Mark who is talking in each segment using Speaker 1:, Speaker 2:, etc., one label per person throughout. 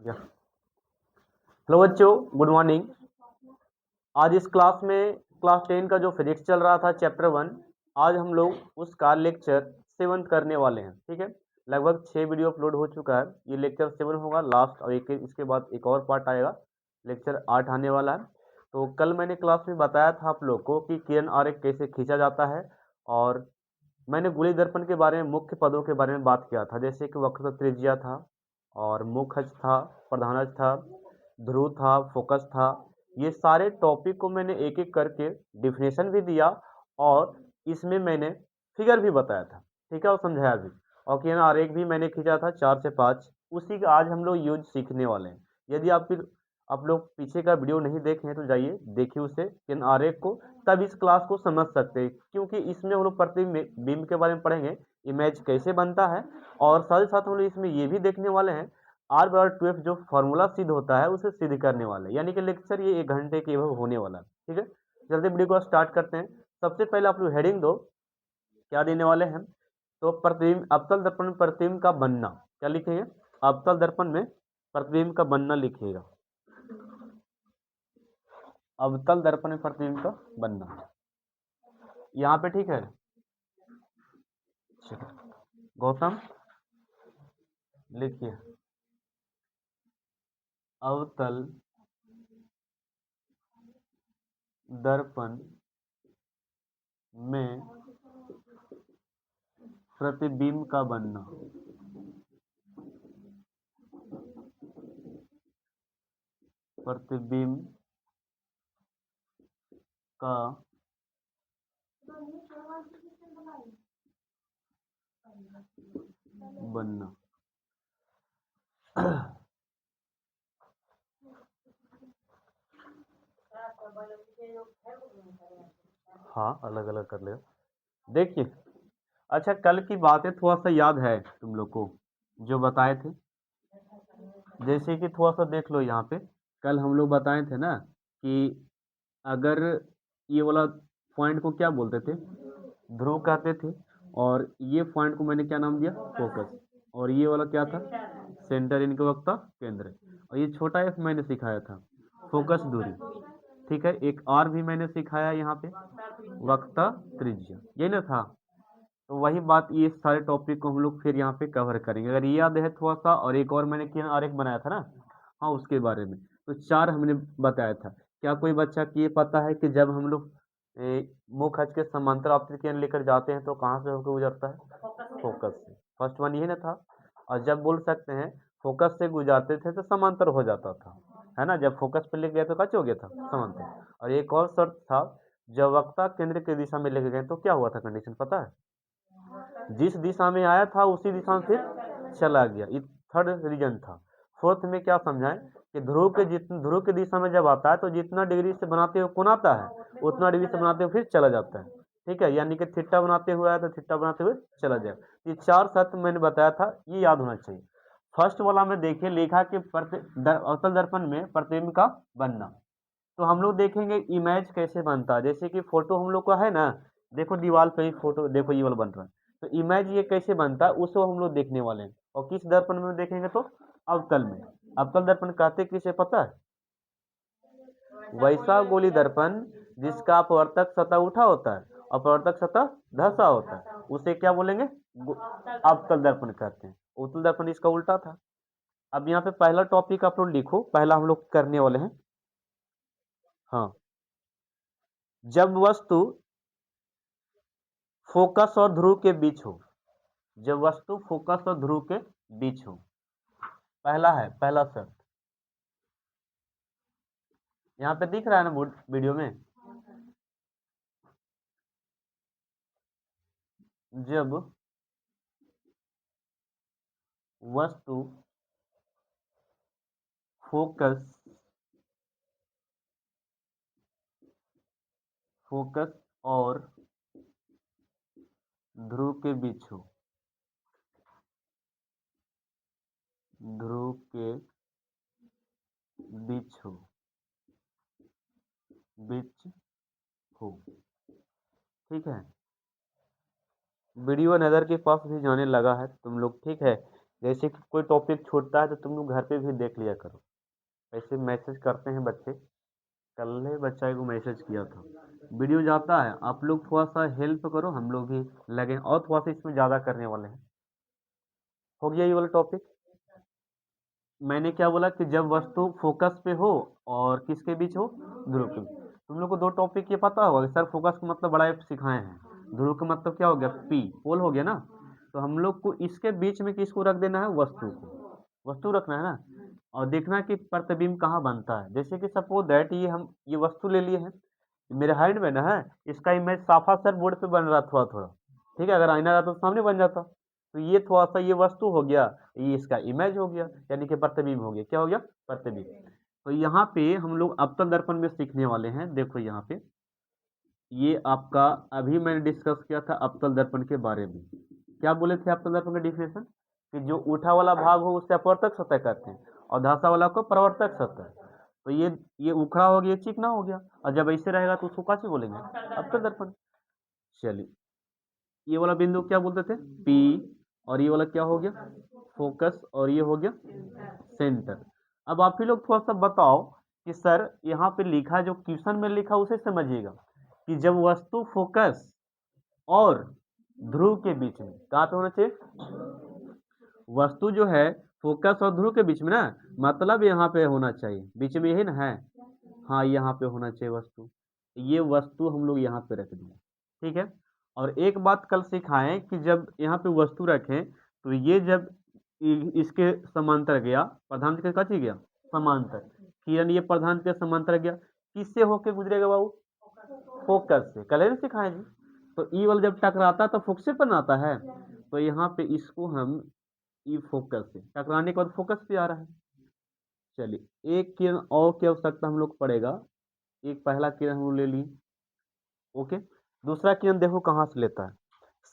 Speaker 1: या हेलो बच्चों, good morning. आज इस क्लास में क्लास 10 का जो फिजिक्स चल रहा था चैप्टर 1, आज हम लोग उसका लेक्चर 7 करने वाले हैं। ठीक है, लगभग 6 वीडियो अपलोड हो चुका है। ये लेक्चर 7 होगा लास्ट, और इसके बाद एक और पार्ट आएगा, लेक्चर 8 आने वाला है। तो कल मैंने क्लास में बताया था आप लोग को कि किरण आरेख कैसे खींचा जाता है, और मैंने गोली दर्पण के बारे में, मुख्य पदों के बारे में बात किया था, जैसे कि वक्र त्रिज्या था, और मुख्य अक्ष था, प्रधान अक्ष था, ध्रुव था, फोकस था। ये सारे टॉपिक को मैंने एक एक करके डिफिनेशन भी दिया, और इसमें मैंने फिगर भी बताया था। ठीक है, और समझाया भी। और किरण आरेख भी मैंने खींचा था 4 से 5, उसी का आज हम लोग यूज सीखने वाले हैं। यदि आप लोग पीछे का वीडियो नहीं देखे हैं तो जाइए देखिए उसे, किरण आरेख को, तब इस क्लास को समझ सकते हैं, क्योंकि इसमें हम लोग प्रतिबिंब के बारे में पढ़ेंगे, इमेज कैसे बनता है, और साथ ही साथ हम लोग इसमें ये भी देखने वाले हैं आर बराबर 12 जो फॉर्मूला सिद्ध होता है उसे सिद्ध करने वाले, यानी कि लेक्चर ये 1 घंटे के होने वाला है। ठीक है, जल्दी वीडियो को स्टार्ट करते हैं। सबसे पहले आप लोग हेडिंग दो, क्या देने वाले हैं। तो प्रतिबिंब, अवतल दर्पण में प्रतिबिंब का बनना, क्या लिखेंगे? अवतल दर्पण में प्रतिबिंब का बनना लिखिएगा। अवतल दर्पण में प्रतिबिंब का बनना, यहाँ पे ठीक है। गौतम लिखिए, अवतल दर्पण में प्रतिबिंब का बनना। प्रतिबिंब का बनना। हाँ, अलग अलग कर ले। देखिए, अच्छा कल की बातें थोड़ा सा याद है तुम लोग को जो बताए थे? जैसे कि थोड़ा सा देख लो यहाँ पे, कल हम लोग बताए थे ना कि अगर ये वाला पॉइंट को क्या बोलते थे? ध्रुव कहते थे। और ये पॉइंट को मैंने क्या नाम दिया? फोकस। और ये वाला क्या था? सेंटर, इनके वक्ता केंद्र। और ये छोटा एफ मैंने सिखाया था, फोकस दूरी। ठीक है, एक और भी मैंने सिखाया यहाँ पे, वक्ता त्रिज्या, ये ना था। तो वही बात, ये सारे टॉपिक को हम लोग फिर यहाँ पे कवर करेंगे, अगर ये याद है थोड़ा सा। और एक और मैंने किरण आरेख बनाया था ना, हाँ उसके बारे में। तो 4 हमने बताया था। क्या कोई बच्चा की ये पता है कि जब हम लोग मुख्य अक्ष के समांतर आपतित किरण लेकर जाते हैं तो कहाँ से होकर गुजरता है? फोकस से। फर्स्ट वन ये ना था। और जब बोल सकते हैं फोकस से गुजरते थे तो समांतर हो जाता था, है ना। जब फोकस पे लेके गए तो कच हो गया था, समांतर। और एक और शर्त था, जब वक्ता केंद्र की दिशा में लेके गए तो क्या हुआ था कंडीशन पता है? जिस दिशा में आया था उसी दिशा में फिर चला गया। ये थर्ड रीजन था। फोर्थ में क्या समझाएं कि ध्रुव की दिशा में जब आता है तो जितना डिग्री से बनाते हुए कोण आता है उतना डिग्री से बनाते हुए फिर चला जाता है। ठीक है, यानी कि थीटा बनाते हुए आया तो थीटा बनाते हुए चला जाए। ये 4 शर्त मैंने बताया था, ये याद होना चाहिए। फर्स्ट वाला में देखिए लिखा कि अवतल दर्पण में प्रतिबिंब का बनना। तो हम लोग देखेंगे इमेज कैसे बनता है। जैसे कि फोटो हम लोग का है ना, देखो दीवार पे ही फोटो, देखो ये वाला बन रहा है। तो इमेज ये कैसे बनता है उसको हम लोग देखने वाले हैं। और किस दर्पण में देखेंगे? तो अवतल में। अवतल दर्पण कहते किसे पता है? वैसा गोली दर्पण जिसका अपवर्तक सतह उठा होता है, अपवर्तक सतह धंसा होता है, उसे क्या बोलेंगे? अवतल दर्पण कहते हैं। उत्तल दर्पण इसका उल्टा था। अब यहाँ पे पहला टॉपिक आप लोग लिखो, पहला हम लोग करने वाले हैं। हाँ, जब वस्तु फोकस और ध्रुव के बीच हो, जब वस्तु फोकस और ध्रुव के बीच हो, पहला है, पहला शर्त यहाँ पे दिख रहा है ना वीडियो में। जब वस्तु फोकस फोकस और ध्रुव के बीच हो, ध्रुव के बीच हो, बीच हो। ठीक है, वीडियो नजर के पास भी जाने लगा है तुम लोग, ठीक है। जैसे कि कोई टॉपिक छूटता है तो तुम लोग घर पे भी देख लिया करो। ऐसे मैसेज करते हैं बच्चे, कल ही बच्चा को मैसेज किया था, वीडियो जाता है, आप लोग थोड़ा सा हेल्प करो, हम लोग भी लगे और थोड़ा सा इसमें ज़्यादा करने वाले हैं। हो गया ये वाला टॉपिक। मैंने क्या बोला कि जब वस्तु फोकस पे हो और किसके बीच हो, ध्रुव के बीच। तुम लोग को दो टॉपिक ये पता होगा कि सर फोकस का मतलब बड़ा सिखाए हैं, ध्रुव का मतलब क्या हो गया, पी पोल हो गया ना। तो हम लोग को इसके बीच में किसको रख देना है, वस्तु को, वस्तु रखना है ना, और देखना कि प्रतिबिंब कहाँ बनता है। जैसे कि सपोज दैट ये हम ये वस्तु ले लिए हैं, मेरे हैंड में ना है, इसका इमेज साफा सर बोर्ड पे बन रहा थोड़ा थोड़ा, ठीक है, अगर आईना रहता तो सामने बन जाता। तो ये थोड़ा सा ये वस्तु हो गया, ये इसका इमेज हो गया, यानी कि प्रतिबिंब हो गया। क्या हो गया, प्रतिबिंब। तो यहाँ पे हम लोग अवतल दर्पण में सीखने वाले हैं। देखो यहाँ पे ये आपका अभी मैंने डिस्कस किया था अवतल दर्पण के बारे में। क्या बोले थे अवतल दर्पण का डिफिनेशन, कि जो उठा वाला भाग हो उसे अपवर्तक सतह कहते हैं और धंसा वाला को प्रवर्तक सतह। तो ये उखड़ा हो गया, चिकना हो गया, और जब ऐसे रहेगा तो उसको कैसे बोलेंगे, अवतल दर्पण। चलिए, ये वाला बिंदु क्या बोलते थे, पी, और ये वाला क्या हो गया, फोकस, और ये हो गया सेंटर। अब आप ही लोग थोड़ा सा बताओ कि सर यहाँ पे लिखा, जो क्वेश्चन में लिखा उसे समझिएगा, कि जब वस्तु फोकस और ध्रुव के बीच में, कहाँ पे होना चाहिए, वस्तु जो है फोकस और ध्रुव के बीच में ना, मतलब यहाँ पे होना चाहिए, बीच में यही ना है, हाँ यहाँ पे होना चाहिए वस्तु। ये वस्तु हम लोग यहाँ पे रख दें, ठीक है। और एक बात कल सिखाएं कि जब यहाँ पे वस्तु रखें तो ये जब इसके समांतर गया, प्रधान के कथी गया, समांतर, किरण ये प्रधान के समांतर गया, किससे होके गुजरेगा बाबू, फोकस से, कल ही ना सिखाएं जी। तो ई वाला जब टकराता तो फोकस पर ना आता है, तो यहाँ पे इसको हम ई फोकस से टकराने के बाद फोकस पे आ रहा है। चलिए, एक किरण और की आवश्यकता हम लोग को पड़ेगा। एक पहला किरण हम लोग ले लिए, ओके। दूसरा किरण देखो कहाँ से लेता है,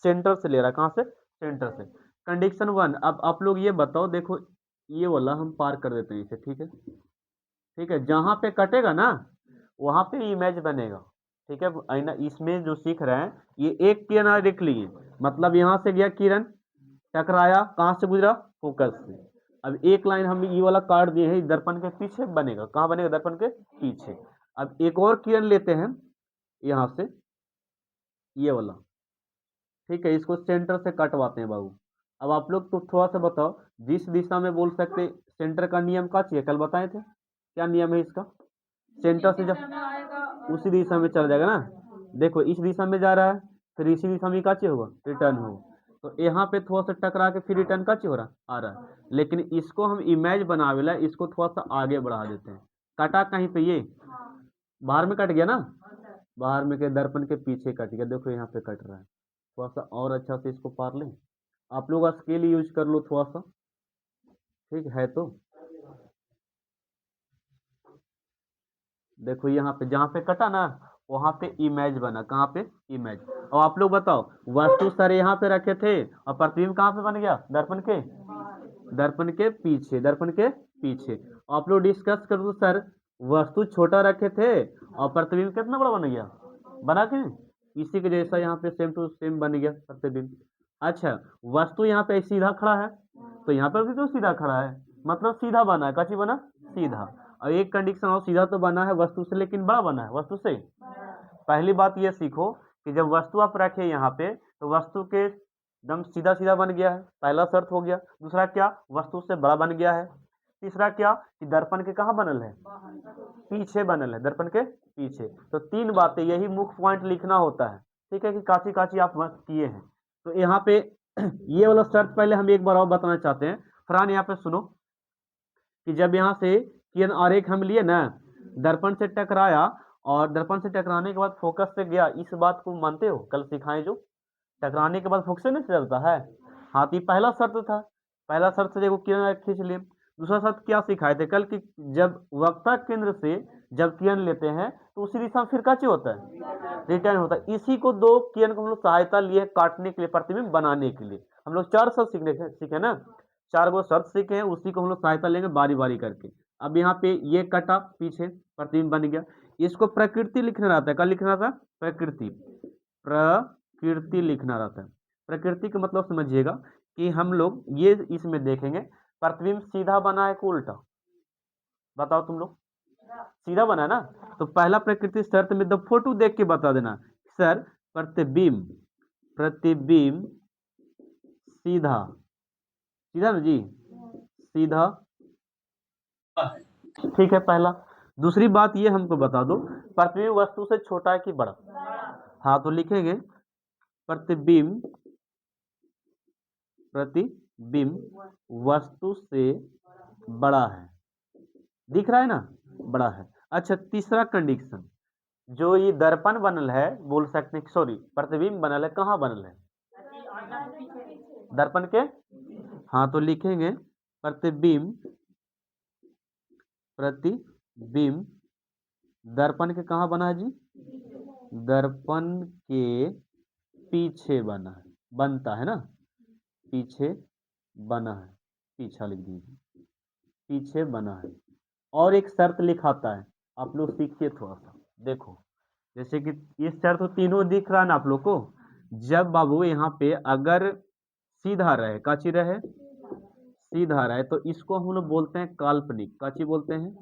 Speaker 1: सेंटर से ले रहा है, कहाँ से, सेंटर से। कंडीशन वन, अब आप लोग ये बताओ, देखो ये वाला हम पार कर देते हैं इसे, ठीक है, ठीक है, जहाँ पे कटेगा ना वहाँ पे इमेज बनेगा, ठीक है। आईना इसमें जो सीख रहे हैं, ये एक किरण आज देख लिए, मतलब यहाँ से गया किरण, टकराया, कहाँ से गुजरा, फोकस से। अब एक लाइन हम ये वाला काट दिए हैं, दर्पण के पीछे बनेगा, कहाँ बनेगा, दर्पण के पीछे। अब एक और किरण लेते हैं यहाँ से, ये वाला, ठीक है, इसको सेंटर से कटवाते हैं बाबू। अब आप लोग तो थोड़ा सा बताओ, जिस दिशा में बोल सकते सेंटर का नियम का चाहिए, कल बताए थे, क्या नियम है इसका, सेंटर से जब उसी दिशा में चल जाएगा ना, देखो इस दिशा में जा रहा है, फिर इसी दिशा में का चाहिए होगा, रिटर्न हो। तो यहाँ पे थोड़ा सा टकरा के फिर रिटर्न का चाहिए हो रहा आ रहा है, लेकिन इसको हम इमेज बनावेला इसको थोड़ा सा आगे बढ़ा देते हैं। कटा कहीं पे, ये बाहर में कट गया ना, बाहर में के दर्पण के पीछे कट गया, देखो यहाँ पे कट रहा है। थोड़ा सा और अच्छा से इसको पार लें, आप लोग स्केल यूज कर लो थोड़ा सा, ठीक है। तो देखो यहाँ पे जहाँ पे कटा ना वहाँ पे इमेज बना, कहाँ पे, इमेज। और आप लोग बताओ, वस्तु सर यहाँ पे रखे थे और प्रतिबिंब कहाँ पे बन गया, दर्पण के, दर्पण के पीछे, दर्पण के पीछे। आप लोग डिस्कस कर दो सर, वस्तु छोटा रखे थे और प्रतिबिंब कितना बड़ा बन गया, बना के इसी के जैसा यहाँ पे सेम टू सेम बन गया प्रतिबिंब। अच्छा, वस्तु यहाँ पे सीधा खड़ा है, तो यहाँ पर भी तो सीधा खड़ा है, मतलब सीधा बना है, कैसी बना, सीधा। और एक कंडीशन और, सीधा तो बना है वस्तु से, लेकिन बड़ा बना है वस्तु से। पहली बात ये सीखो कि जब वस्तु आप रखे यहाँ पे तो वस्तु के एकदम सीधा सीधा बन गया है, पहला शर्त हो गया। दूसरा क्या, वस्तु से बड़ा बन गया है। तीसरा क्या, कि दर्पण के कहाँ बनल है, पीछे बनल है, दर्पण के पीछे। तो तीन बातें, यही मुख्य पॉइंट लिखना होता है, ठीक है, कि काची काची आप किए हैं। तो यहाँ पे ये वाला शर्त पहले हम एक बार और बताना चाहते हैं। फरहान यहाँ पे सुनो, कि जब यहाँ से किरण आरेख हम लिए ना, दर्पण से टकराया और दर्पण से टकराने के बाद फोकस से गया, इस बात को मानते हो, कल सिखाए जो, टकराने के बाद फोकस से नहीं चलता है। हाँ, तो पहला शर्त था, पहला शर्त से देखो किरण खींच लिए। दूसरा शर्त क्या सिखाए थे कल, कि जब वक्ता केंद्र से जब किरण लेते हैं तो उसी दिशा में फिर क्या होता है, रिटर्न होता है। इसी को दो किरण को हम लोग सहायता लिए काटने के लिए, प्रतिबिंब बनाने के लिए। हम लोग चार शर्त सीखे ना, चार गो शर्त सीखे हैं, उसी को हम लोग सहायता लेंगे बारी बारी करके। अब यहाँ पे ये कटा पीछे, प्रतिबिंब बन गया। इसको प्रकृति लिखना रहता है, क्या लिखना था, प्रकृति, प्रकृति लिखना रहता है। प्रकृति का मतलब समझिएगा कि हम लोग ये इसमें देखेंगे प्रतिबिंब सीधा बना है कि उल्टा, बताओ तुम लोग। सीधा बना है ना, तो पहला प्रकृति शर्त में द फोटो देख के बता देना सर प्रतिबिंब प्रतिबिंब सीधा, सीधा ना जी, सीधा, ठीक है पहला। दूसरी बात ये हमको बता दो प्रतिबिंब वस्तु से छोटा है कि बड़ा, हाँ तो लिखेंगे प्रतिबिंब प्रतिबिंब वस्तु से बड़ा है, दिख रहा है ना, बड़ा है। अच्छा तीसरा कंडीशन, जो ये दर्पण बनल है बोल सकते हैं, सॉरी प्रतिबिंब बनल है, कहाँ बनल है, दर्पण के, हाँ तो लिखेंगे प्रतिबिंब प्रतिबिंब दर्पण के कहाँ बना है जी, दर्पण के पीछे बना है, बनता है ना, पीछे बना है, पीछा लिख दीजिए, पीछे बना है। और एक शर्त लिखाता है, आप लोग सीखिए थोड़ा सा, देखो जैसे कि ये शर्त तो तीनों दिख रहा है ना आप लोग को। जब बाबू यहाँ पे अगर सीधा रहे, काची रहे, सीधा रहे, तो इसको हम लोग बोलते हैं काल्पनिक, काची बोलते हैं,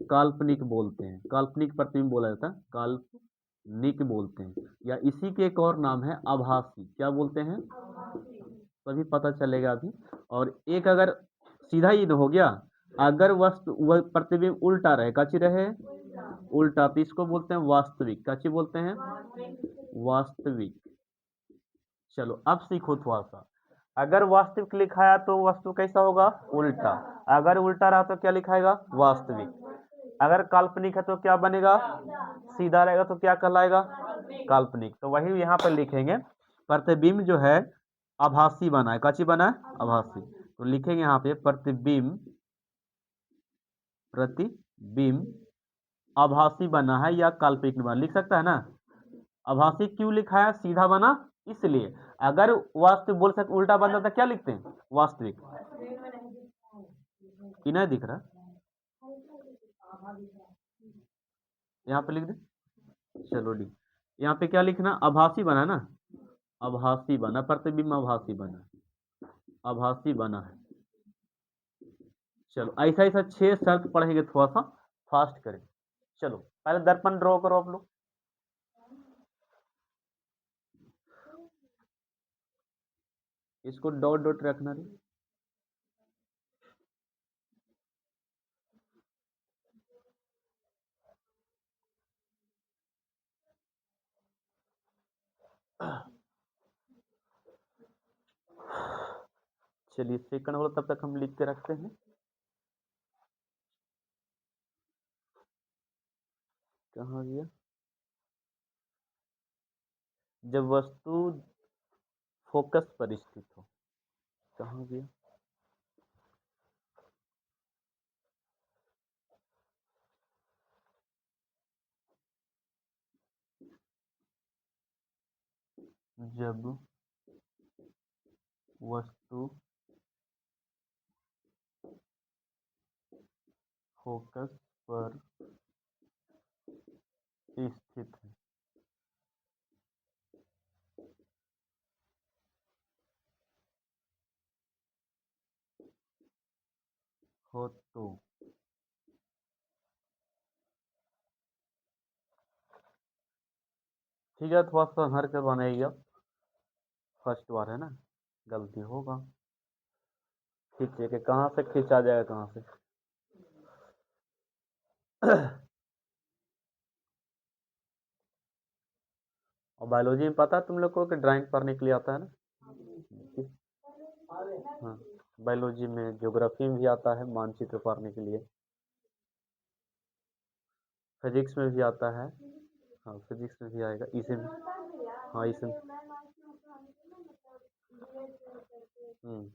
Speaker 1: काल्पनिक बोलते हैं, काल्पनिक प्रतिबिंब बोला जाता है, काल्पनिक बोलते हैं, या इसी के एक और नाम है आभासी, क्या बोलते हैं, तभी पता चलेगा अभी। और एक अगर सीधा ही हो गया, अगर वस्तु वह प्रतिबिंब उल्टा रहे, काची रहे, उल्टा, तो इसको बोलते हैं वास्तविक, काची बोलते हैं, वास्तविक। चलो अब सीखो थोड़ा सा, अगर वास्तविक लिखा है तो वस्तु कैसा होगा, उल्टा, अगर उल्टा रहा तो क्या लिखाएगा, वास्तविक, अगर काल्पनिक है तो क्या बनेगा, सीधा रहेगा तो क्या कहलाएगा, काल्पनिक। तो वही यहाँ पर लिखेंगे प्रतिबिंब जो है आभासी बना है, काची बना है, आभासी, तो लिखेंगे यहाँ पे प्रतिबिंब प्रतिबिंब आभासी बना है या काल्पनिक बना, लिख सकता है ना। आभासी क्यों लिखा है, सीधा बना इसलिए, अगर वास्तविक बोल सकते उल्टा बनता था क्या लिखते हैं, वास्तविक, कि नहीं दिख रहा, यहाँ पे लिख दे, चलो डी, यहाँ पे क्या लिखना, आभासी बना ना, आभासी बना, प्रतिबिंब आभासी बना, आभासी बना है। चलो ऐसा ऐसा 6 शर्त पढ़ेंगे, थोड़ा सा फास्ट करें। चलो पहले दर्पण ड्रॉ करो आप लोग, इसको डॉट डॉट रखना रे, चलिए सेकंड वाला तब तक हम लिख के रखते हैं, कहाँ गया, जब वस्तु फोकस पर स्थित हो, कहाँ गया, जब वस्तु फोकस पर स्थित हो तो, ठीक है थोड़ा सा संभर कर बनाइएगा, फर्स्ट बार है ना, गलती होगा, खींचे के कहाँ से खींचा जाएगा, कहाँ से और बायोलॉजी में पता है तुम लोग को कि ड्राइंग करने के लिए आता है ना, हाँ बायोलॉजी में, ज्योग्राफी में भी आता है मानचित्र करने के लिए, फिजिक्स में भी आता है, हाँ फिजिक्स में भी आएगा, इसे भी, हाँ इसे, हम्म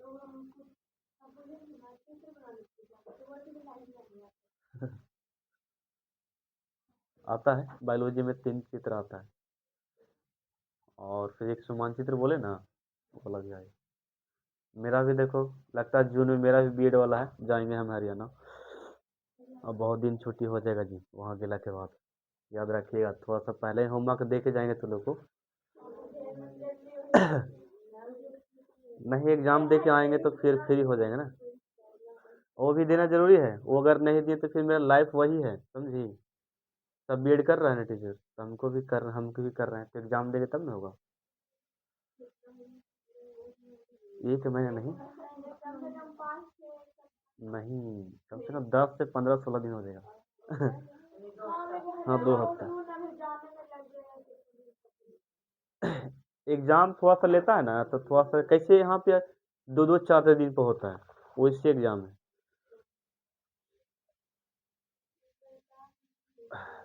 Speaker 1: आता है, बायोलॉजी में 3 चित्र आता है, और फिजिक्स में मानचित्र बोले ना वो लग जाएगा। मेरा भी देखो लगता है जून में मेरा भी बीएड वाला है, जाएंगे हम हरियाणा, अब बहुत दिन छुट्टी हो जाएगा जी वहाँ गेला के बाद, याद रखिएगा थोड़ा सा पहले होमवर्क दे के जाएंगे तो लोग को। नहीं एग्जाम दे के आएंगे तो फिर फ्री हो जाएंगे ना, वो भी देना जरूरी है। वो अगर नहीं दिए तो फिर मेरा लाइफ वही है, समझी। सब बीएड कर रहा है ना टीचर, तो हमको भी कर रहे हैं, तो एग्जाम देंगे तब ना होगा। 1 महीना नहीं, नहीं, कम से कम 10 से 15 16 दिन हो जाएगा। हाँ, 2 हफ्ता। एग्जाम थोड़ा सा लेता है ना, तो थोड़ा सा कैसे यहाँ पे 2 2 4 4 दिन पे होता है, वो इससे एग्जाम है।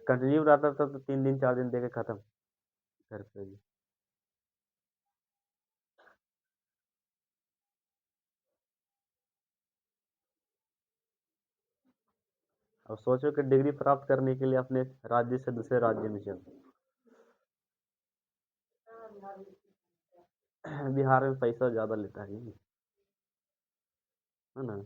Speaker 1: कंटिन्यू रहता था तो 3 दिन 4 दिन दे के खत्म घर पे भी। अब सोचो कि डिग्री प्राप्त करने के लिए अपने राज्य से दूसरे राज्य में चलो। बिहार में पैसा ज्यादा लेता है ना।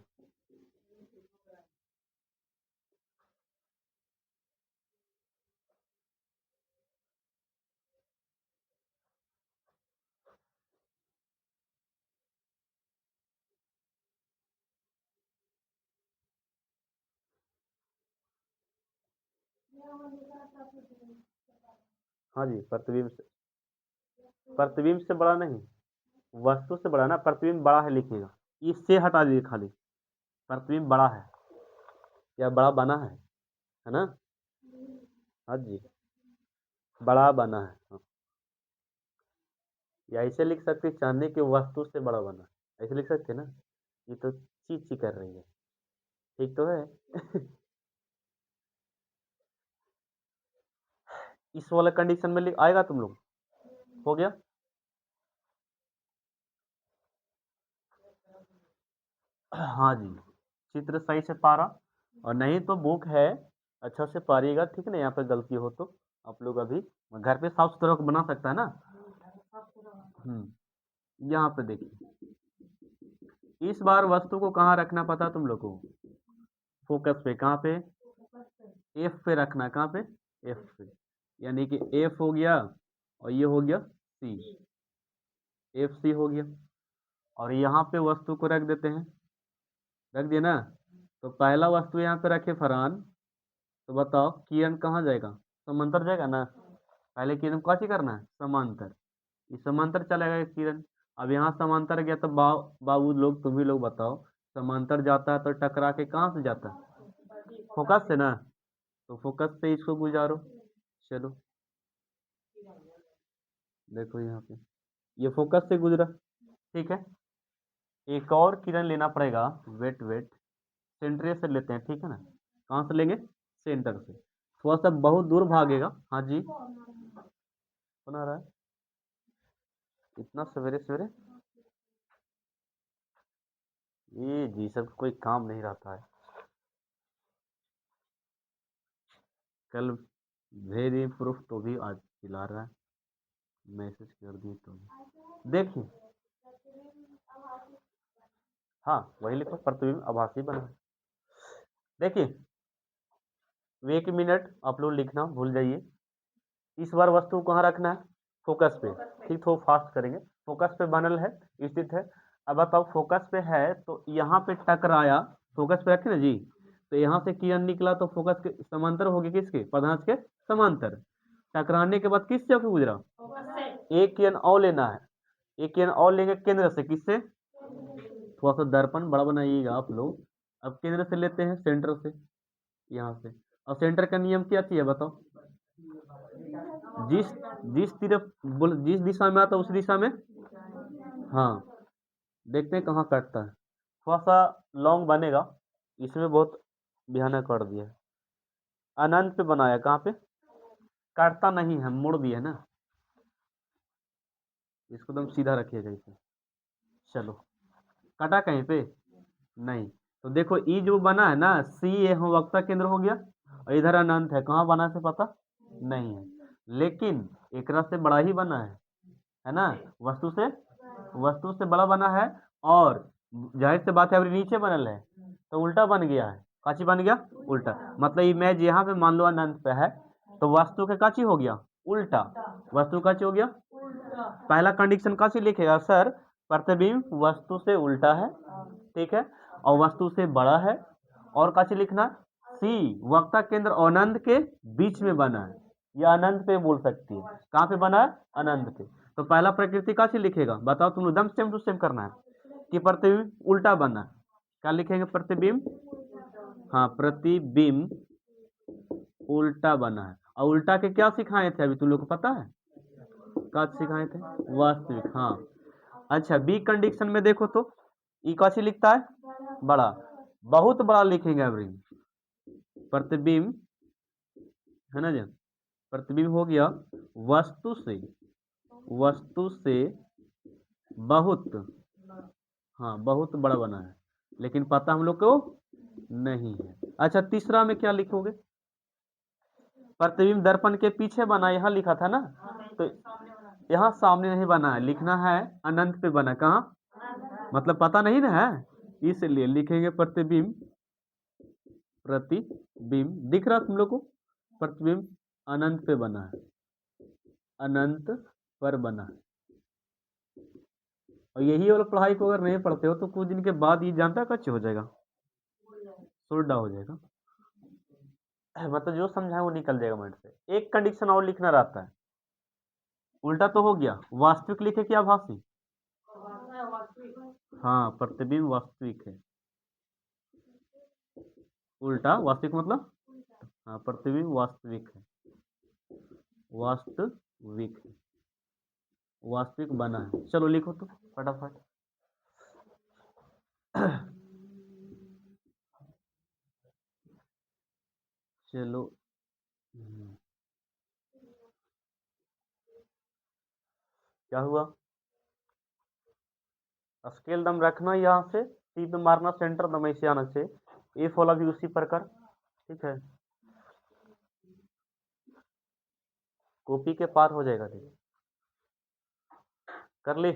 Speaker 1: हाँ जी, प्रतिबिंब से बड़ा नहीं, वस्तु से बड़ा ना, प्रतिबिंब बड़ा है लिखिएगा, इससे हटा दीजिए खाली, प्रतिबिंब बड़ा है या बड़ा बना है ना। हाँ जी, बड़ा बना है, हाँ। या ऐसे लिख सकते चांदी की वस्तु से बड़ा बना, ऐसे लिख सकते ना। ये तो ची ची कर रही है, ठीक तो है। इस वाले कंडीशन में लिख आएगा तुम लोग, हो गया। हाँ जी, चित्र सही से पारा, और नहीं तो बुक है, अच्छा से पारिएगा, ठीक है ना। यहाँ पे गलती हो तो आप लोग अभी घर पे साफ सुथरा बना सकता है ना। यहाँ पे देखिए, इस बार वस्तु को कहाँ रखना पता तुम लोग को, फोकस पे, कहाँ पे, एफ पे रखना, कहाँ पे, एफ पे। यानी कि एफ हो गया, और ये हो गया सी, एफ सी हो गया। और यहाँ पे वस्तु को रख देते हैं, रख दिया ना। तो पहला वस्तु यहाँ पे रखे फरहान, तो बताओ किरण कहाँ जाएगा, समांतर जाएगा ना। पहले किरण को कैसे करना है, समांतर, ये समांतर चलेगा ये किरण। अब यहाँ समांतर गया तो बाबू लोग, तुम ही लोग बताओ, समांतर जाता है तो टकरा के कहाँ से जाता है, फोकस से ना। तो फोकस से इसको गुजारो, चलो देखो यहाँ पे, ये फोकस से गुजरा, ठीक है। एक और किरण लेना पड़ेगा, वेट वेट, सेंटर से लेते हैं, ठीक है ना। कहाँ से लेंगे, सेंटर से, थोड़ा सा बहुत दूर भागेगा। हाँ जी, बना रहा है, इतना सवेरे सवेरे, ये जी सब कोई काम नहीं रहता है। कल भेज प्रूफ तो भी आज चिल्ला रहा है, मैसेज कर दिए तो भी। देखिए, हाँ वही लिखो, प्रतिबिंब आभासी बना है। देखिए, 1 मिनट आप लोग लिखना भूल जाइए। इस बार वस्तु को कहाँ रखना है, फोकस पे, ठीक, थोड़ा फास्ट करेंगे। फोकस पे बनल है, स्थित है। अब बताओ फोकस पे है तो यहाँ पे टकराया, फोकस पे रखे ना जी, तो यहाँ से किरण निकला तो फोकस के समांतर हो गया, किसके, पदांश के समांतर। टकराने के बाद किससे होकर गुजरा, एक किरण और लेना है, एक किरण और लेंगे केंद्र से, किससे, थोड़ा सा दर्पण बड़ा बनाइएगा आप लोग। अब केंद्र से लेते हैं, सेंटर से, यहाँ से। और सेंटर का नियम क्या चाहिए बताओ, जिस जिस तरफ जिस दिशा में आता है उस दिशा में, हाँ, देखते हैं कहाँ कटता है। थोड़ा सा लॉन्ग बनेगा, इसमें बहुत भयानक कर दिया है। अनंत पे बनाया, कहाँ पे, काटता नहीं है, मोड़ दिया है ना, इसको एकदम सीधा रखिएगा इसे। चलो, कटा कहीं पे नहीं, तो देखो ई जो बना है ना, सी ये हम वक्ता केंद्र हो गया, और इधर अनंत है, कहाँ बना से पता नहीं है, लेकिन एक से बड़ा ही बना है ना, वस्तु से वस्तु से बड़ा बना है। और जाहिर से बात है, अभी नीचे बनल है तो उल्टा बन गया है, काची बन गया, उल्टा। मतलब इमेज यहाँ पे मान लो अनंत पे है, तो वस्तु के काची हो गया, उल्टा, वस्तु काची हो गया। पहला कंडीशन काची लिखेगा सर, प्रतिबिंब वस्तु से उल्टा है, ठीक है, और वस्तु से बड़ा है, और का चीज लिखना सी वक्ता केंद्र अनंत के बीच में बना है, या अनंत पे बोल सकती है, कहाँ पे बना है, अनंत पे। तो पहला प्रकृति का चीज लिखेगा, बताओ तुम एकदम सेम टू सेम करना है कि प्रतिबिंब उल्टा बना है, क्या लिखेंगे, प्रतिबिंब, हाँ प्रतिबिंब उल्टा बना है। और उल्टा के क्या सिखाए थे अभी तुम लोग को पता है, क्या सिखाए थे, वास्तविक, हाँ। अच्छा बी कंडीशन में देखो तो ई कैसे लिखता है, बड़ा, बहुत बड़ा लिखेंगे अभी, प्रतिबिंब है ना जी, प्रतिबिंब हो गया वस्तु से, वस्तु से बहुत, हाँ बहुत बड़ा बना है, लेकिन पता हम लोग को नहीं है। अच्छा तीसरा में क्या लिखोगे, प्रतिबिंब दर्पण के पीछे बना, यहाँ लिखा था ना, तो यहाँ सामने नहीं बना है, लिखना है अनंत पे बना, कहाँ, मतलब पता नहीं ना है, इसलिए लिखेंगे प्रतिबिंब, प्रतिबिंब दिख रहा तुम लोग को, प्रतिबिंब अनंत पे बना है, अनंत पर बना है। और यही वाला पढ़ाई को अगर नहीं पढ़ते हो तो कुछ दिन के बाद ये जानता कच्चे हो जाएगा, सुलडा हो जाएगा, मतलब जो समझाए वो निकल जाएगा माइंड से। एक कंडीशन और लिखना रहता है, उल्टा तो हो गया, वास्तविक लिखे क्या भाषी, हाँ प्रतिबिंब वास्तविक है, उल्टा वास्तविक मतलब, हाँ प्रतिबिंब वास्तविक है, वास्तविक है, वास्तविक बना है। चलो लिखो तो फटाफट। चलो क्या हुआ, स्केल दम रखना यहाँ से, सीध मारना सेंटर दम ऐसे आना चाहिए, एफ वाला भी उसी प्रकार, ठीक है, कॉपी के पार हो जाएगा, देखो कर ली।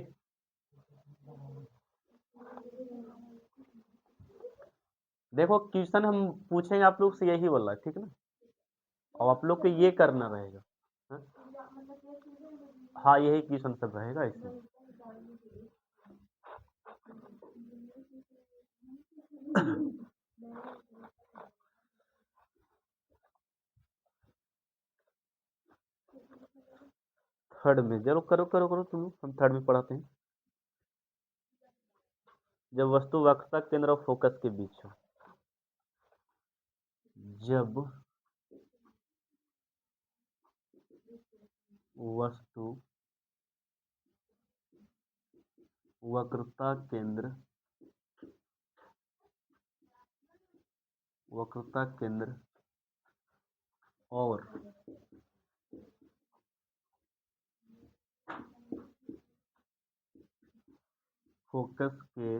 Speaker 1: देखो क्वेश्चन हम पूछेंगे आप लोग से यही बोला, ठीक है ना, और आप लोग को ये करना रहेगा, हाँ हाँ, यही क्वेश्चन सब रहेगा इसमें। थर्ड में चलो करो करो करो तुम लोग, हम थर्ड में पढ़ाते हैं। जब वस्तु वक्रता केंद्र और फोकस के बीच हो, जब वस्तु वक्रता केंद्र, वक्रता केंद्र और फोकस के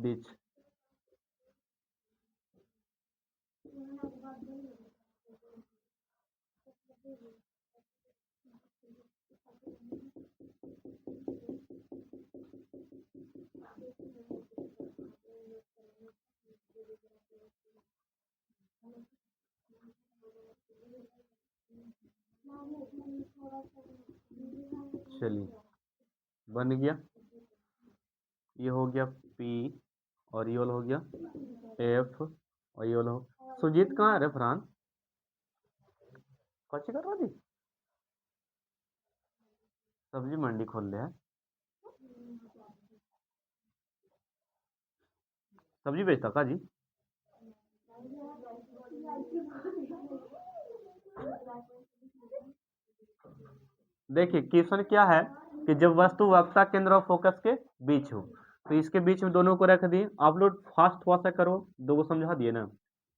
Speaker 1: बीच चलिए बन गया, ये हो गया P और ये वाला हो गया F और ये वाला हो। सुजीत कहाँ है रे फरहान, कौची कर रहा जी, सब्जी मंडी खोल ले है, सब्जी बेचता का जी, देखिए क्वेश्चन क्या है कि जब वस्तु वक्रता केंद्र और फोकस के बीच हो, तो इसके बीच में दोनों को रख दिए, आप लोग फास्ट थोड़ा सा करो, दो को समझा दिए ना,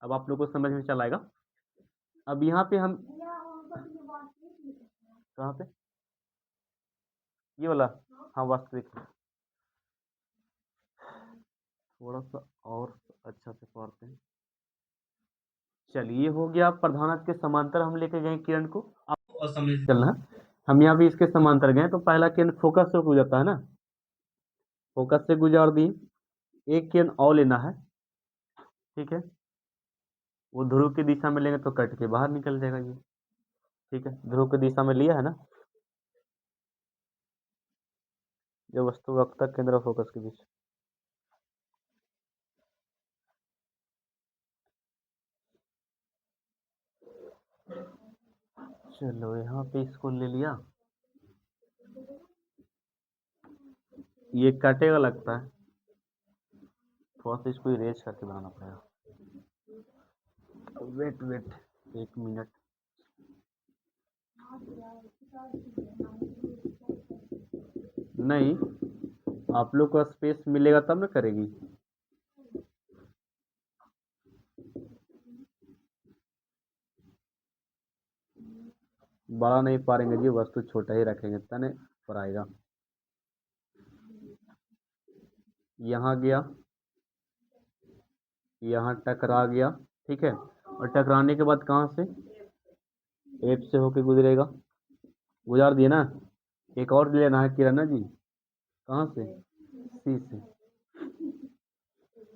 Speaker 1: अब आप लोग को समझ में चल आएगा। अब यहाँ पे हम कहाँ पे, ये वाला, हाँ वास्तविक, थोड़ा सा और अच्छा से पढ़ते हैं। चलिए हो गया, प्रधानत के समांतर हम लेके गए किरण को, आपको समझ चलना है, हम यहाँ भी इसके समांतर गए, तो पहला किरण फोकस से गुजरता है ना, फोकस से गुजार दी, एक किरण और लेना है, ठीक है, वो ध्रुव की दिशा में लेंगे तो कट के बाहर निकल जाएगा ये, ठीक है, ध्रुव की दिशा में लिया है ना, जो वस्तु वक्ता केंद्र और फोकस के बीच। चलो यहाँ पे इसको ले लिया, ये कटेगा लगता है, थोड़ा सा इसको इरेज करके बनाना पड़ेगा। वेट वेट 1 मिनट। नहीं, आप लोग को स्पेस मिलेगा तब ना करेगी। बड़ा नहीं पारेंगे जी, वस्तु छोटा ही रखेंगे तने पर आएगा। यहाँ गया, यहाँ टकरा गया, ठीक है, और टकराने के बाद कहाँ से, एफ से होके गुजरेगा, गुजार दिए ना। एक और लेना है किरणा जी, कहाँ से, सी से।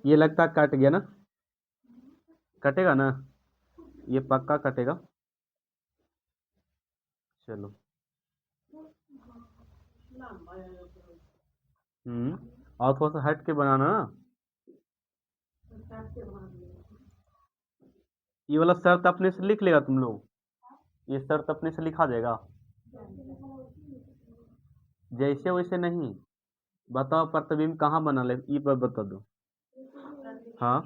Speaker 1: ये लगता है कट गया ना, कटेगा ना, ये पक्का कटेगा। चलो और थोड़ा सा हट के बनाना ना। ये वाला शर्त अपने से लिख लेगा तुम लोग, ये शर्त अपने से लिखा जाएगा, जैसे वैसे नहीं। बताओ प्रतिबिंब कहाँ बना ले, ये पर बता दो। हाँ,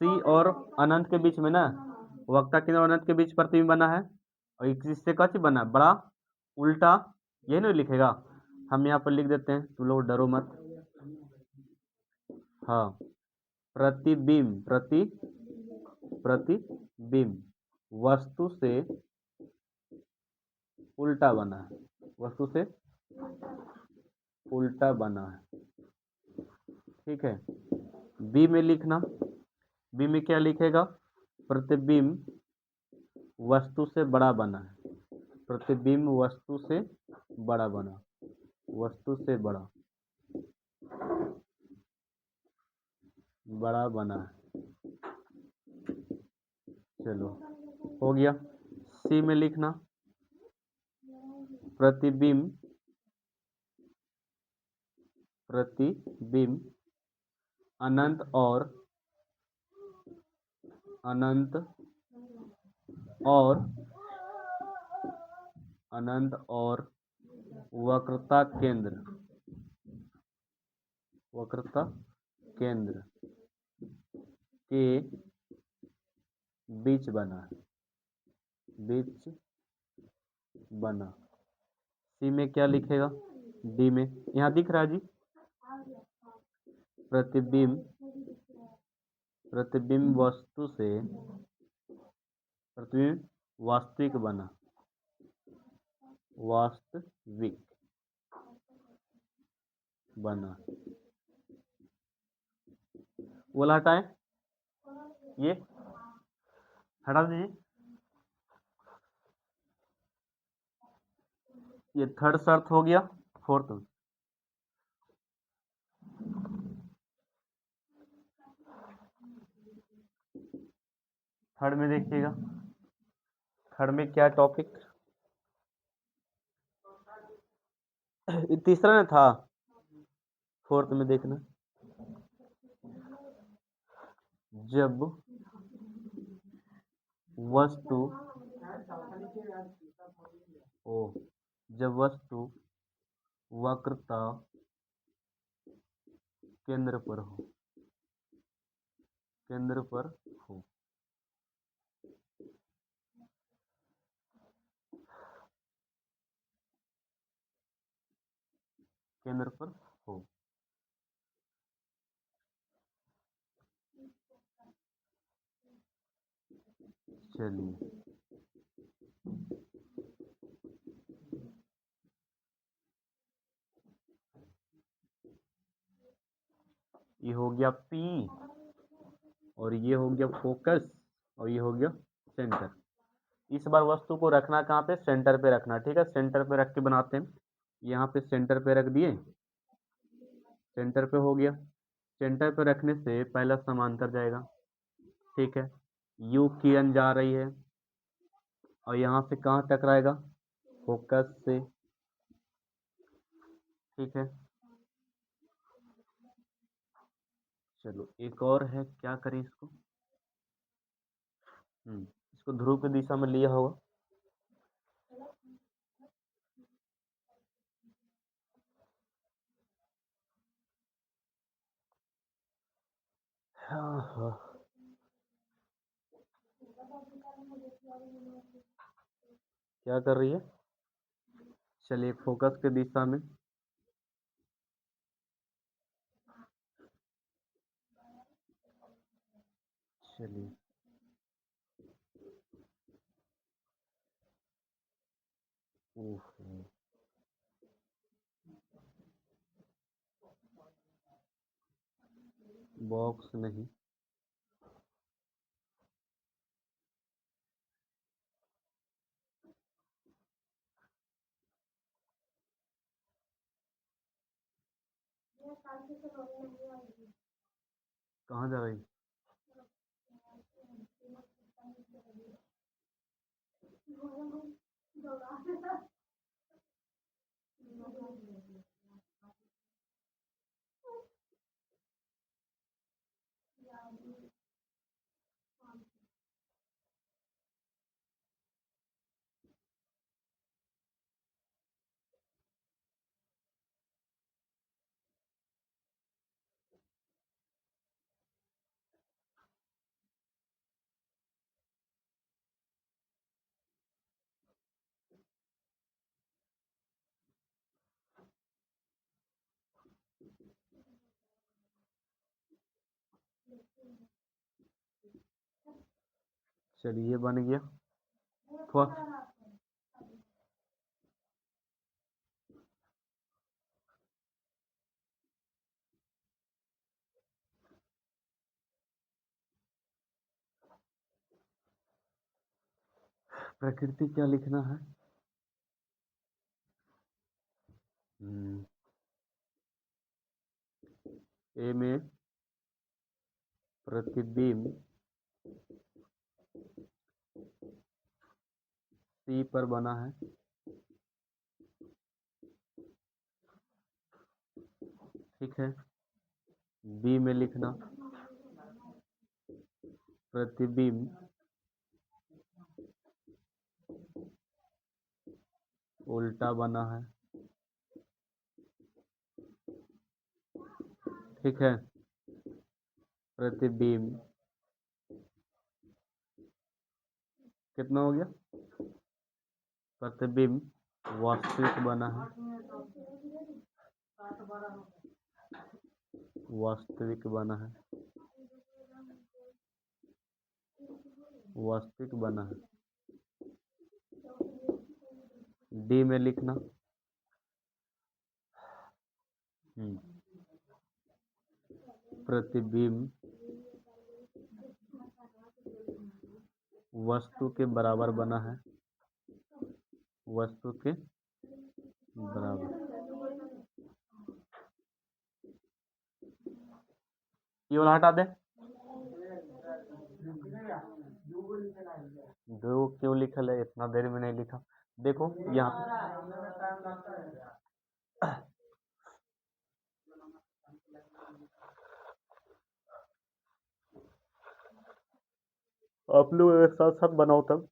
Speaker 1: सी और अनंत के बीच में ना, वक्ता केंद्र और अनंत के बीच प्रतिबिंब बना है, और एक चीज से क्या चीज बना, बड़ा उल्टा, ये नहीं लिखेगा, हम यहाँ पर लिख देते हैं, तुम लोग डरो मत। हाँ, प्रतिबिंब, प्रतिबिंब वस्तु से उल्टा बना है, वस्तु से उल्टा बना है, ठीक है। बी में लिखना, बी में क्या लिखेगा, प्रतिबिंब वस्तु से बड़ा बना है, प्रतिबिंब वस्तु से बड़ा बना, वस्तु से बड़ा बना है। चलो हो गया। सी में लिखना, प्रतिबिंब अनंत और वक्रता केंद्र के बीच बना, सी में क्या लिखेगा, डी में, यहाँ दिख रहा है जी, प्रतिबिंब वस्तु से, प्रतिबिंब वास्तविक बना, वास्तविक बना। वो हटाएं, ये हटा दीजिए। ये थर्ड शर्त हो गया। फोर्थ, थर्ड में देखिएगा, थर्ड में क्या टॉपिक, ये तीसरा में था, फोर्थ में देखना, जब वस्तु वक्रता केंद्र पर हो, केंद्र पर हो, केंद्र पर हो। चलिए ये हो गया P, और ये हो गया फोकस, और ये हो गया सेंटर। इस बार वस्तु को रखना कहाँ पे, सेंटर पे रखना, ठीक है, सेंटर पे रख के बनाते हैं। यहाँ पे सेंटर पे रख दिए, सेंटर पे हो गया। सेंटर पे रखने से पहला समांतर जाएगा, ठीक है, U किरण जा रही है, और यहाँ से कहाँ टकराएगा, फोकस से, ठीक है, चलो एक और है, क्या करें इसको? इसको ध्रुव की दिशा में लिया होगा। हाँ हाँ, क्या कर रही है? चलिए फोकस की दिशा में। चलिए, ओहो, बॉक्स नहीं, कहाँ जा रही? चलिए बन गया थोड़ा। प्रकृति क्या लिखना है? ए में प्रतिबिंब सी पर बना है, ठीक है। बी में लिखना प्रतिबिंब उल्टा बना है, ठीक है। प्रतिबिंब कितना हो गया? प्रतिबिंब वास्तविक बना है, वास्तविक बना है, वास्तविक बना है। डी में लिखना प्रतिबिंब वस्तु के बराबर बना है, वस्तु के बराबर। ये वाला हटा दे, दो क्यों लिखल है, इतना देर में नहीं लिखा। देखो यहाँ आप लोग एक साथ साथ बनाओ तब।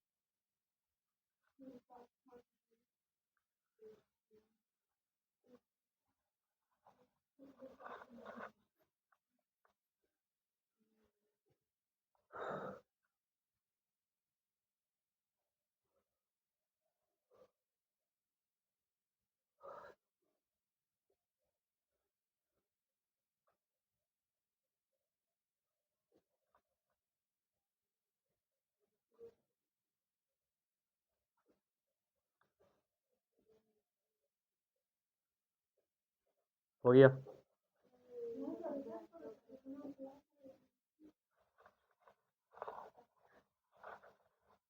Speaker 1: हो गया।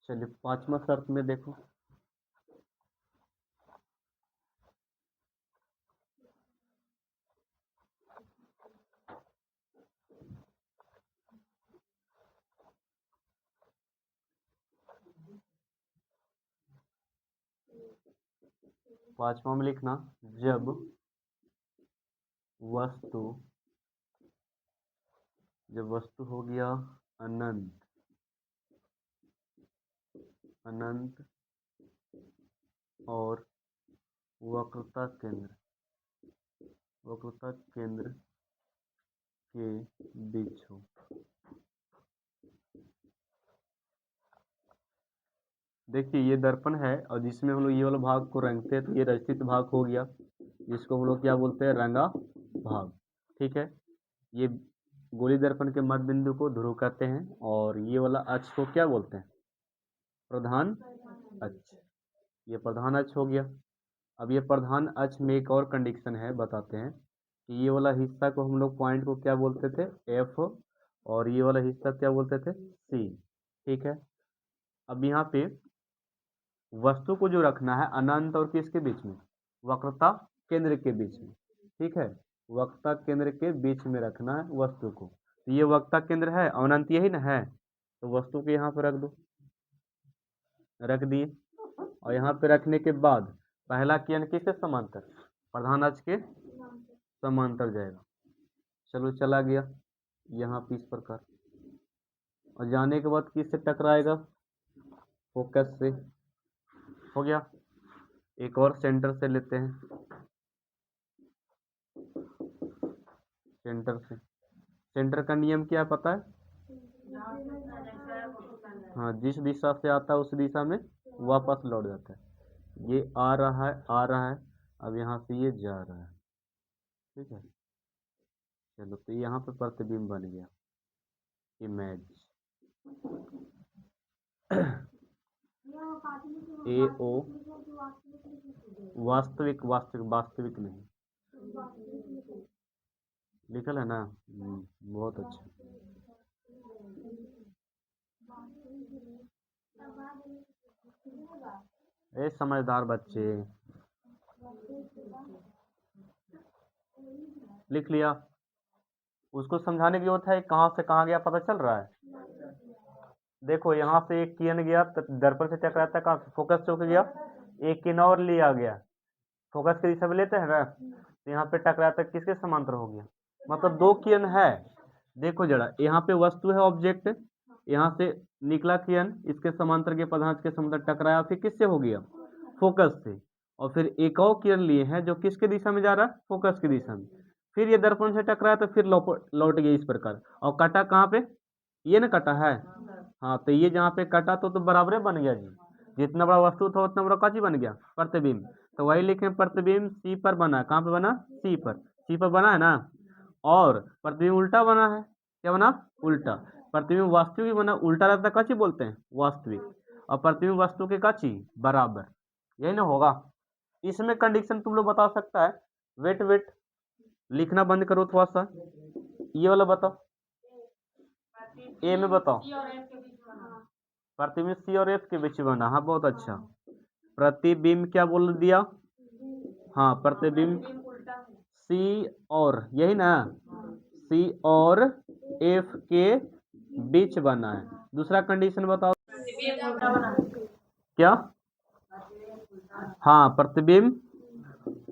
Speaker 1: चलिए पांचवा शर्त में देखो, पांचवा में लिखना जब वस्तु, जब वस्तु हो गया अनंत, अनंत और वक्रता केंद्र, वक्रता केंद्र के बीच हो। देखिए ये दर्पण है और जिसमें हम लोग ये वाला भाग को रंगते हैं तो ये रचित भाग हो गया, जिसको हम लोग क्या बोलते हैं, रंगा भाग। ठीक है, ये गोली दर्पण के मध्य बिंदु को ध्रुव कहते हैं और ये वाला अक्ष को क्या बोलते हैं, प्रधान अक्ष। ये प्रधान अक्ष हो गया। अब ये प्रधान अक्ष में एक और कंडीशन है, बताते हैं कि ये वाला हिस्सा को हम लोग पॉइंट को क्या बोलते थे, एफ, और ये वाला हिस्सा क्या बोलते थे, सी। ठीक है, अब यहाँ पे वस्तु को जो रखना है अनंत और किसके बीच में, वक्रता केंद्र के बीच में। ठीक है, वक्रता केंद्र के बीच में रखना है वस्तु को। तो ये वक्रता केंद्र है, अनंत यही ना है, तो वस्तु को यहाँ पर रख दो, रख दिए। और यहाँ पे रखने के बाद पहला किरण किससे समांतर, प्रधान अक्ष के समांतर जाएगा। चलो चला गया यहाँ पे इस प्रकार, और जाने के बाद किससे टकराएगा, फोकस से। हो गया। एक और सेंटर से लेते हैं, सेंटर से। सेंटर का नियम क्या पता है, हाँ, जिस दिशा से आता है उस दिशा में वापस लौट जाता है। ये आ रहा है, आ रहा है, अब यहाँ से ये जा रहा है। ठीक है, चलो तो यहाँ पे प्रतिबिंब बन गया, इमेज ए ओ, वास्तविक, वास्तविक, वास्तविक नहीं लिखल है ना, बहुत अच्छा। ए समझदार बच्चे, लिख लिया। उसको समझाने की जरूरत है, कहाँ से कहाँ गया पता चल रहा है। देखो यहाँ से एक किरण गया दर्पण से टकराता, कहाँ फोकस चौक गया, एक किरण और लिया गया, फोकस की दिशा में लेते हैं ना, तो यहाँ पे टकराता किसके समांतर हो गया, मतलब दो किरण है। देखो जरा, यहाँ पे वस्तु है, ऑब्जेक्ट, यहाँ से निकला किरण इसके समांतर के पदार्थ के समांतर टकराया, फिर किससे हो गया, फोकस से। और फिर एक और किरण लिए हैं जो किसके दिशा में जा रहा है, फोकस की दिशा में। फिर ये दर्पण से टकराया तो फिर लौट गया इस प्रकार, और कटा कहाँ पे, ये ना कटा है, हाँ, तो ये जहाँ पे कटा तो बराबर बन गया जी, जितना बड़ा वस्तु था उतना बड़ा काची बन गया, प्रतिबिंब। तो वही लिखे, प्रतिबिंब सी पर बना है, कहाँ पे बना, सी पर, सी पर बना है ना। और प्रतिबिंब उल्टा बना है, क्या बना, उल्टा। प्रतिबिंब वास्तविक बना, उल्टा रहता काची बोलते हैं, वास्तविक। और प्रतिबिंब वस्तु के काची बराबर, यही ना होगा। इसमें कंडीशन तुम लोग बता सकता है, वेट वेट लिखना बंद करो थोड़ा सा, ये वाला बताओ, ए में बताओ, प्रतिबिंब सी और एफ के बीच बना, हाँ बहुत अच्छा। प्रतिबिंब क्या बोल दिया, हाँ, प्रतिबिंब सी और, यही ना, सी और एफ के बीच बना है। दूसरा कंडीशन बताओ क्या, हाँ, प्रतिबिंब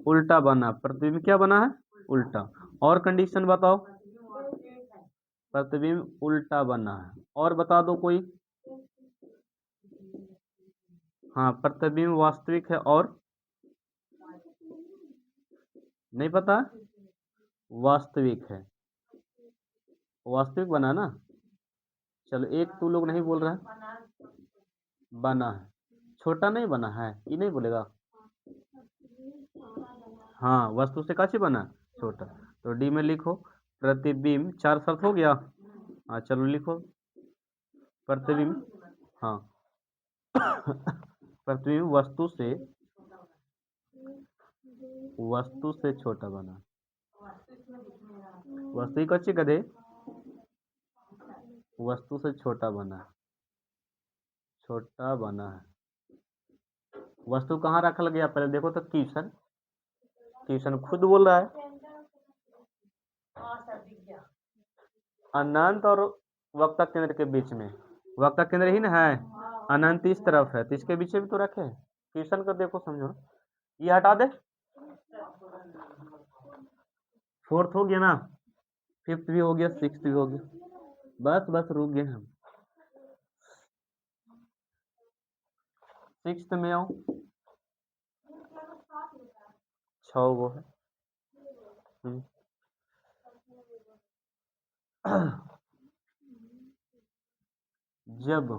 Speaker 1: उल्टा बना, प्रतिबिंब क्या बना है, उल्टा। और कंडीशन बताओ, प्रतिबिंब उल्टा बना है, और बता दो कोई, हाँ, प्रतिबिंब वास्तविक है, और नहीं पता, वास्तविक है, वास्तविक बना ना। चलो एक तू लोग नहीं बोल रहा है, बना है, छोटा नहीं बना है, ये नहीं बोलेगा, हाँ, वस्तु से काची बना, छोटा। तो डी में लिखो, प्रतिबिंब, चार शर्त हो गया, हाँ चलो लिखो, प्रतिबिंब, हाँ प्रतिबिंब वस्तु से छोटा बना, वस्तु कच्ची कदे, वस्तु से छोटा बना, छोटा बना है। वस्तु कहाँ रखा गया पहले देखो तो, किशन, किशन खुद बोल रहा है, अनंत और वक्ता केंद्र के बीच में, वक्ता केंद्र ही ना है, अनंत इस तरफ है, तो इसके बीच में तो रखे, किशन का देखो समझो, ये हटा दे, फोर्थ हो गया ना, फिफ्थ भी हो गया, सिक्स्थ भी हो गया, बस बस रुक गए हम। सिक्स्थ में आओ, 6 गो है। जब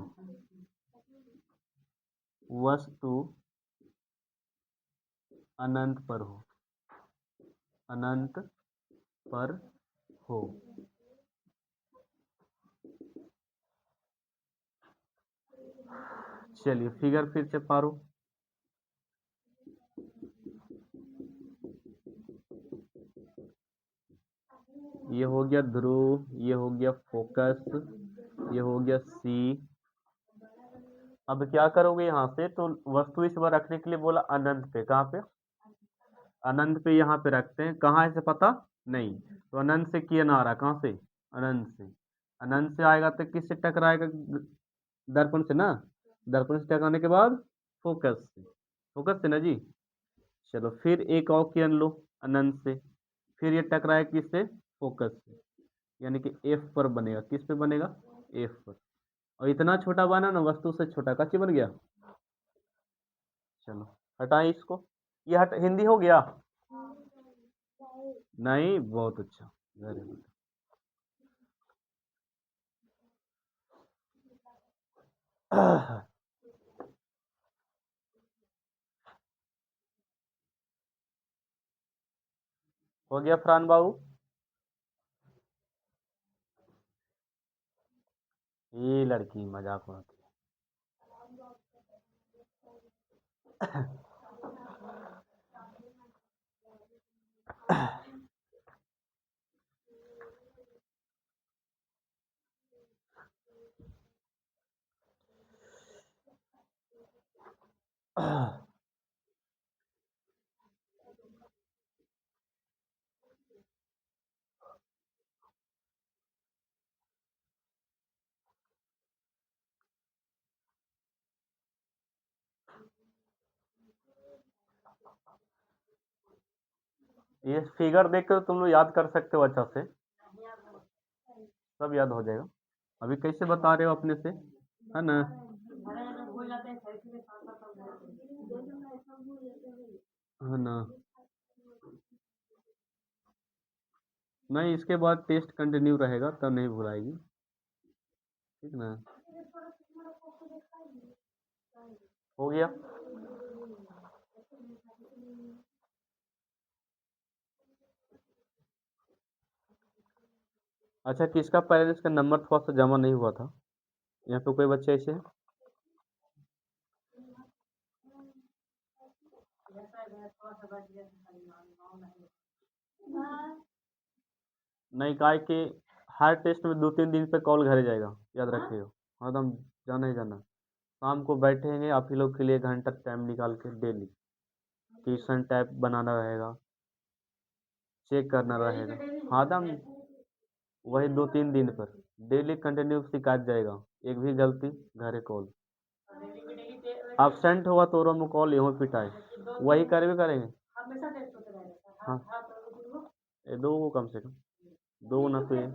Speaker 1: वस्तु अनंत पर हो, अनंत पर हो, चलिए फिगर फिर से पारो। ये हो गया ध्रुव, ये हो गया फोकस, ये हो गया सी। अब क्या करोगे यहाँ से, तो वस्तु इस बार रखने के लिए बोला अनंत पे, कहाँ पे, अनंत पे यहाँ पे रखते हैं, कहाँ से पता नहीं, तो अनंत से किया ना आ रहा, कहाँ से, अनंत से, अनंत से आएगा तो किससे टकराएगा, दर्पण से ना, दर्पण से टकराने के बाद फोकस से, फोकस से ना जी। चलो फिर एक और किरण लो अनंत से, फिर ये टकराए किससे, फोकस से, यानी कि एफ पर बनेगा, किस पे बनेगा, एफ पर, और इतना छोटा बना ना, वस्तु से छोटा, कच्ची बन गया। चलो हटाएं इसको, ये हिंदी हो गया, नहीं, बहुत अच्छा, वेरी गुड। हो गया फरहान बाबू, ये लड़की मजाक उड़ाती है। ये फिगर देख कर तुम लोग याद कर सकते हो अच्छा से, सब याद हो जाएगा। अभी कैसे बता रहे हो अपने से, है ना, है ना, नहीं इसके बाद टेस्ट कंटिन्यू रहेगा, तब नहीं भुलाएगी, ठीक ना, हो गया। अच्छा, किसका पेरेंट्स का नंबर थोड़ा सा जमा नहीं हुआ था, यहाँ पे कोई बच्चे ऐसे हैं, नहीं काय कि हर टेस्ट में 2-3 दिन पे कॉल घरे जाएगा, याद रखिएगा, हाँ तो हम जाना ही जाना, शाम को बैठेंगे आप ही लोग के लिए 1 घंटा टाइम निकाल के डेली, ट्यूशन टाइप बनाना रहेगा, चेक करना रहेगा, हाँ तो हम वही 2-3 दिन पर डेली कंटिन्यू शिकायत जाएगा, एक भी गलती घरे कॉल, एबसेंट हुआ तो रोम कॉल यूँ पिटाए, वही करवे करेंगे, हाँ, ये 2 गो कम से कम, 2 गुना तो ये,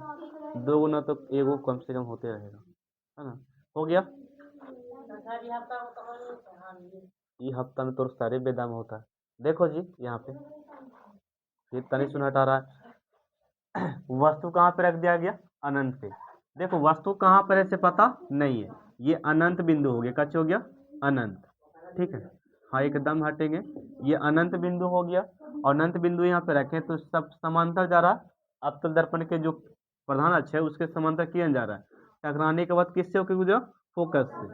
Speaker 1: 2 गुना तो एगो कम से कम होते रहेगा, है ना, हो गया। ये हफ्ता में तो सारे बेदाम होता है, देखो जी यहाँ पे ये तनी सुन हटा रहा है। वस्तु कहाँ पे रख दिया गया, अनंत पे, देखो वस्तु कहाँ पर है से पता नहीं है, ये अनंत बिंदु हो गया, कच हो गया अनंत, ठीक है, हाँ एकदम हटेंगे, ये अनंत बिंदु हो गया, और अनंत बिंदु यहाँ पे रखें तो सब समांतर जा रहा है, अवतल दर्पण के जो प्रधान अक्ष है उसके समांतर किरण जा रहा है, टकराने के बाद किससे होकर गुजरा, फोकस से,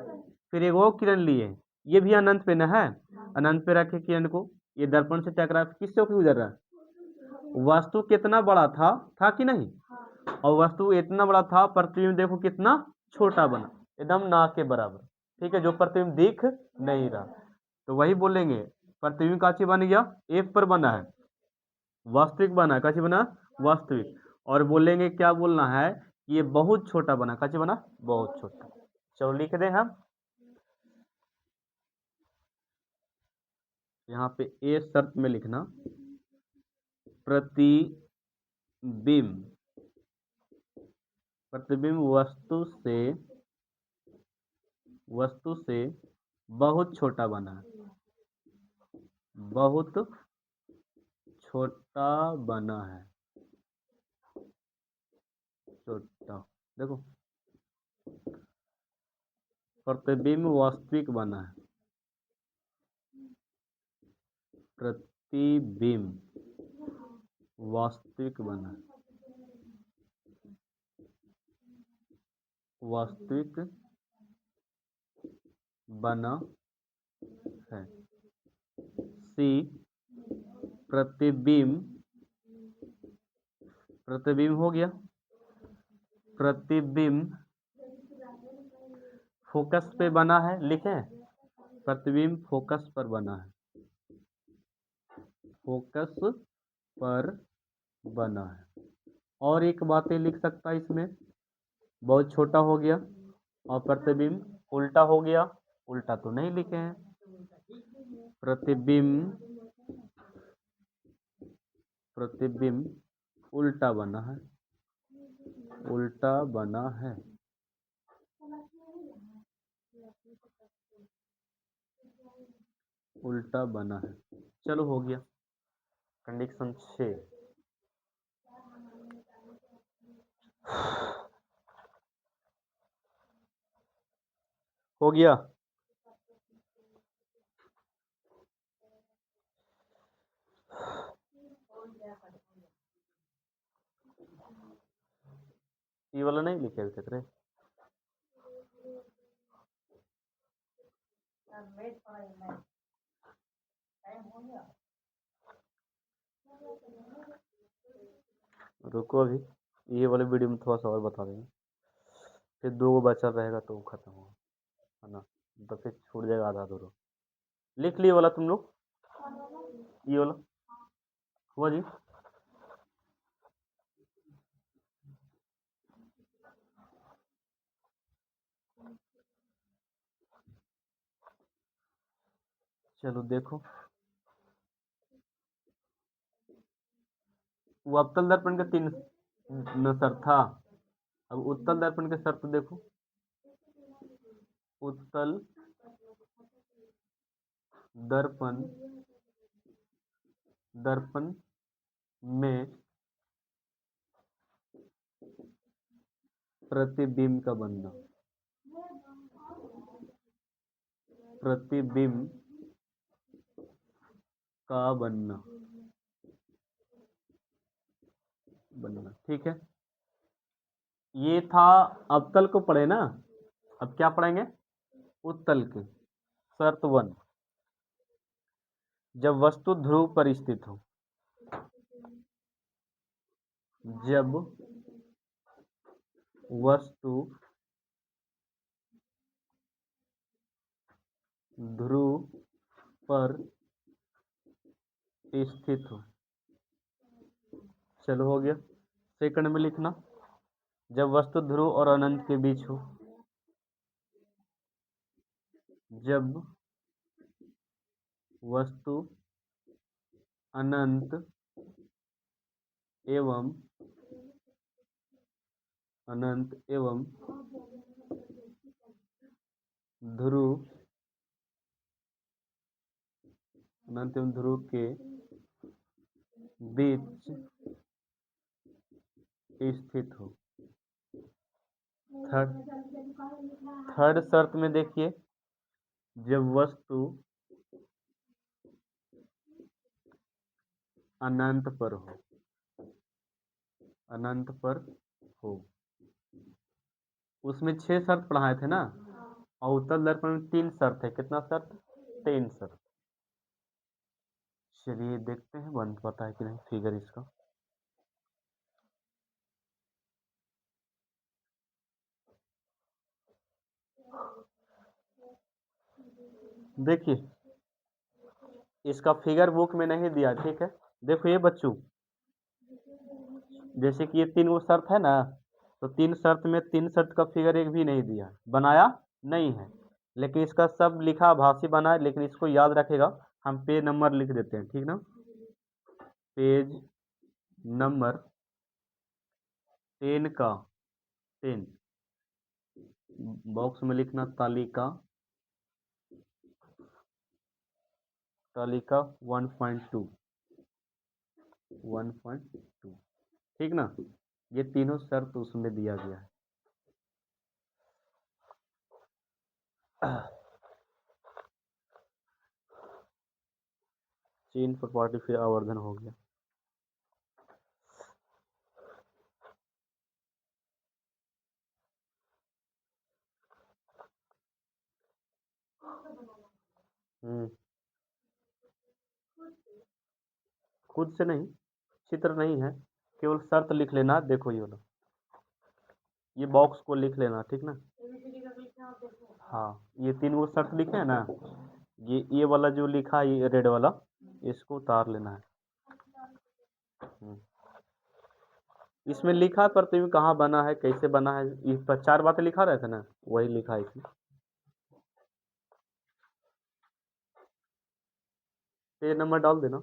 Speaker 1: फिर एक वो किरण लिए, ये भी अनंत पे न है, अनंत पे रखे किरण को, ये दर्पण से टकरा किससे होकर गुजर रहा है, वस्तु कितना बड़ा था कि नहीं, और वस्तु इतना बड़ा था, प्रतिबिंब देखो कितना छोटा बना, एकदम ना के बराबर, ठीक है, जो प्रतिबिंब दिख नहीं रहा, तो वही बोलेंगे प्रतिबिंब काची बन गया, एफ पर बना है, वास्तविक बना है, काची बना, वास्तविक, और बोलेंगे क्या बोलना है, ये बहुत छोटा बना, काची बना, बहुत छोटा, चलो लिख दें हम, यहाँ पे ए शर्त में लिखना, प्रतिबिंब प्रतिबिंब, प्रतिबिंब वस्तु से बहुत छोटा बना है, बहुत छोटा बना है, छोटा। देखो प्रतिबिंब वास्तविक बना है, प्रतिबिंब वास्तविक बना है, वास्तविक बना है। सी प्रतिबिंब, प्रतिबिंब हो गया, प्रतिबिंब फोकस पे बना है, लिखें प्रतिबिंब फोकस पर बना है, फोकस पर बना है। और एक बातें लिख सकता है इसमें, बहुत छोटा हो गया और प्रतिबिंब उल्टा हो गया, उल्टा तो नहीं लिखे हैं। प्रतिबिंब, प्रतिबिंब उल्टा बना है, उल्टा बना है। उल्टा बना है। चलो हो गया कंडीशन 6। हो गया। ये वाला नहीं लिखे थे रे, रुको अभी ये वाले वीडियो में थोड़ा सा और बता देंगे, फिर 2 बचा रहेगा तो खत्म होगा, है ना, तो फिर छूट जाएगा आधा अधूरा। लिख लिए वाला तुम लोग, ये वाला हुआ जी। चलो देखो, वो अवतल दर्पण का 3 न शर्त था। अब उत्तल दर्पण के शर्त देखो, उत्तल दर्पण, दर्पण में प्रतिबिंब का बनना, प्रतिबिंब का बनना, बनना, ठीक है। ये था अवतल को पढ़े ना, अब क्या पढ़ेंगे, उत्तल के। शर्त 1, जब वस्तु ध्रुव पर स्थित हो, जब वस्तु ध्रुव पर स्थित हो। चलो हो गया। सेकंड में लिखना, जब वस्तु ध्रुव और अनंत के बीच हो, जब वस्तु अनंत एवं ध्रुव, अनंत एवं ध्रुव के बीच स्थित हो। थर्ड शर्त में देखिए, जब वस्तु अनंत पर हो, अनंत पर हो। उसमें 6 शर्त पढ़ाए थे ना, और उत्तल दर्पण में 3 शर्त है। कितना शर्त, 3 शर्त। चलिए देखते हैं बन पाता है कि नहीं फिगर इसका। देखिए इसका फिगर बुक में नहीं दिया, ठीक है। देखो ये बच्चों, जैसे कि ये 3 वो शर्त है ना, तो 3 शर्त में 3 शर्त का फिगर एक भी नहीं दिया, बनाया नहीं है, लेकिन इसका सब लिखा भाषी बना है, लेकिन इसको याद रखेगा। हम पेज नंबर लिख देते हैं, ठीक ना, पेज नंबर 10 का 10 बॉक्स में लिखना तालिका तालिका 1.2 1.2 ठीक ना। ये तीनों शर्त उसमें दिया गया है। चेन प्रॉपर्टी फिर आवर्धन हो गया। खुद से नहीं, चित्र नहीं है, केवल शर्त लिख लेना। देखो ये वाला, ये बॉक्स को लिख लेना, ठीक ना। हाँ, ये तीन वो शर्त लिखे हैं ना, ये वाला जो लिखा है ये रेड वाला, इसको उतार लेना है। इसमें लिखा है प्रतिबिंब कहाँ बना है, कैसे बना है, इस पर 4 बातें लिखा रहे थे ना, वही लिखा है इसमें। ये नंबर डाल देना।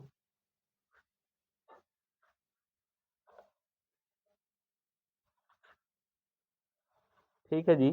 Speaker 1: ठीक है जी।